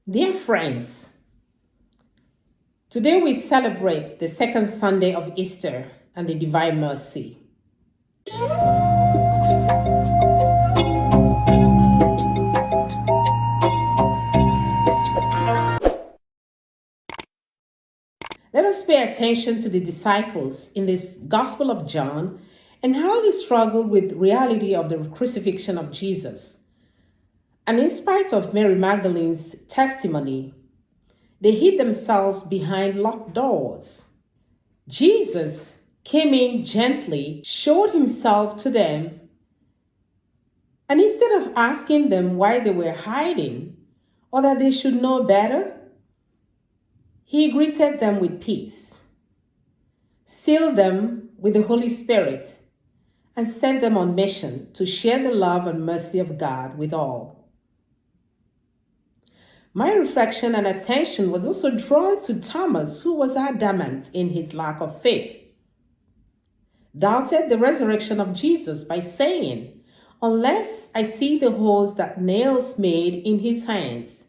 Dear friends, today we celebrate the second Sunday of Easter and the Divine Mercy. Let us pay attention to the disciples in the Gospel of John and how they struggled with the reality of the crucifixion of Jesus. And in spite of Mary Magdalene's testimony, they hid themselves behind locked doors. Jesus came in gently, showed himself to them, and instead of asking them why they were hiding or that they should know better, he greeted them with peace, sealed them with the Holy Spirit, and sent them on mission to share the love and mercy of God with all. My reflection and attention was also drawn to Thomas, who was adamant in his lack of faith, doubted the resurrection of Jesus by saying, "Unless I see the holes that nails made in his hands,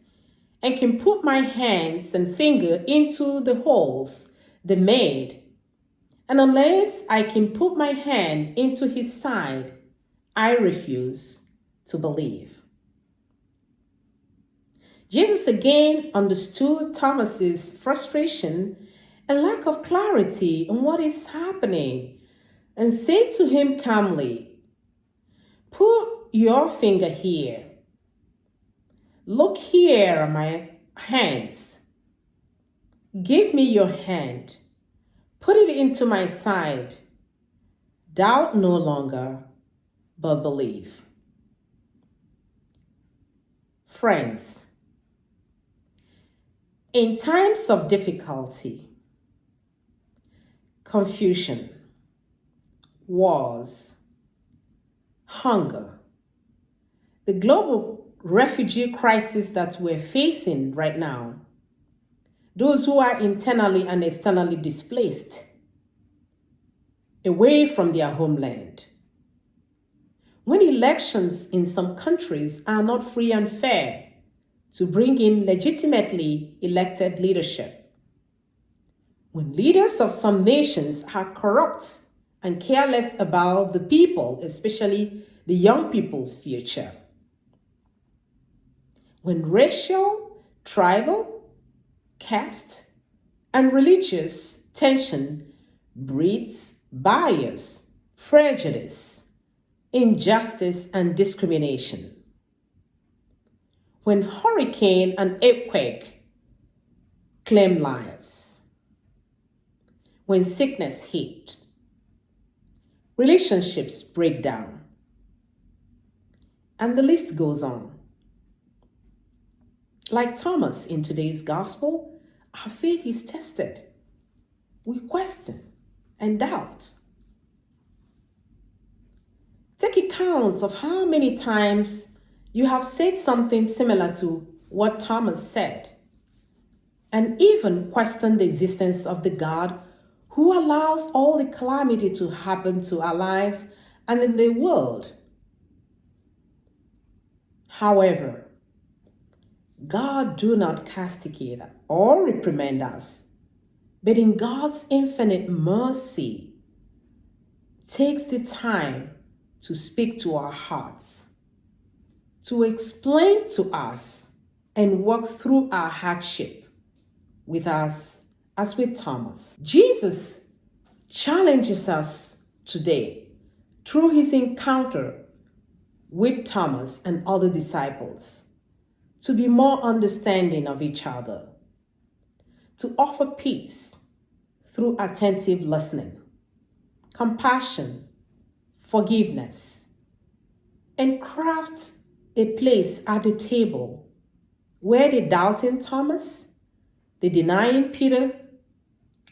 and can put my hands and finger into the holes they made, and unless I can put my hand into his side, I refuse to believe." Jesus again understood Thomas's frustration and lack of clarity on what is happening and said to him calmly, "Put your finger here. Look here at my hands. Give me your hand. Put it into my side. Doubt no longer, but believe." Friends, in times of difficulty, confusion, wars, hunger, the global refugee crisis that we're facing right now, those who are internally and externally displaced, away from their homeland, when elections in some countries are not free and fair to bring in legitimately elected leadership, when leaders of some nations are corrupt and careless about the people, especially the young people's future, when racial, tribal, caste, and religious tension breeds bias, prejudice, injustice, and discrimination, when hurricane and earthquake claim lives, when sickness hits, relationships break down, and the list goes on. Like Thomas in today's gospel, our faith is tested. We question and doubt. Take account of how many times you have said something similar to what Thomas said, and even questioned the existence of the God who allows all the calamity to happen to our lives and in the world. However, God do not castigate or reprimand us, but in God's infinite mercy takes the time to speak to our hearts, to explain to us and work through our hardship with us as with Thomas. Jesus challenges us today through his encounter with Thomas and other disciples to be more understanding of each other, to offer peace through attentive listening, compassion, forgiveness, and craft a place at the table where the doubting Thomas, the denying Peter,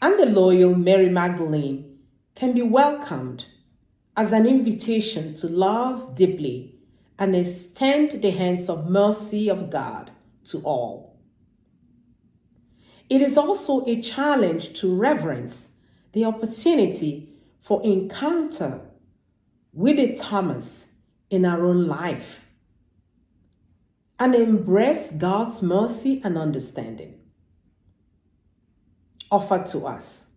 and the loyal Mary Magdalene can be welcomed as an invitation to love deeply and extend the hands of mercy of God to all. It is also a challenge to reverence the opportunity for encounter with the Thomas in our own life. and embrace God's mercy and understanding offered to us.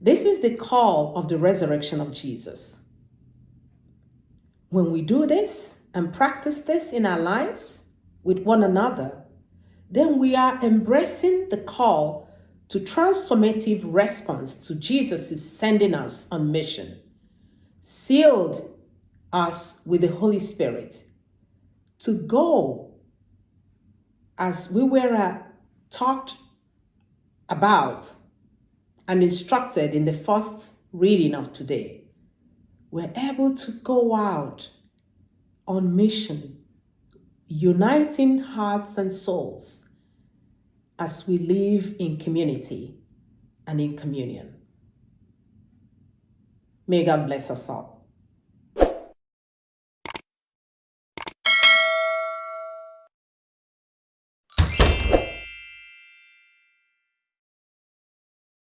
This is the call of the resurrection of Jesus. When we do this and practice this in our lives with one another, then we are embracing the call to transformative response to Jesus' sending us on mission, sealed us with the Holy Spirit to go as we were talked about and instructed in the first reading of today. We're able to go out on mission, uniting hearts and souls as we live in community and in communion. May God bless us all.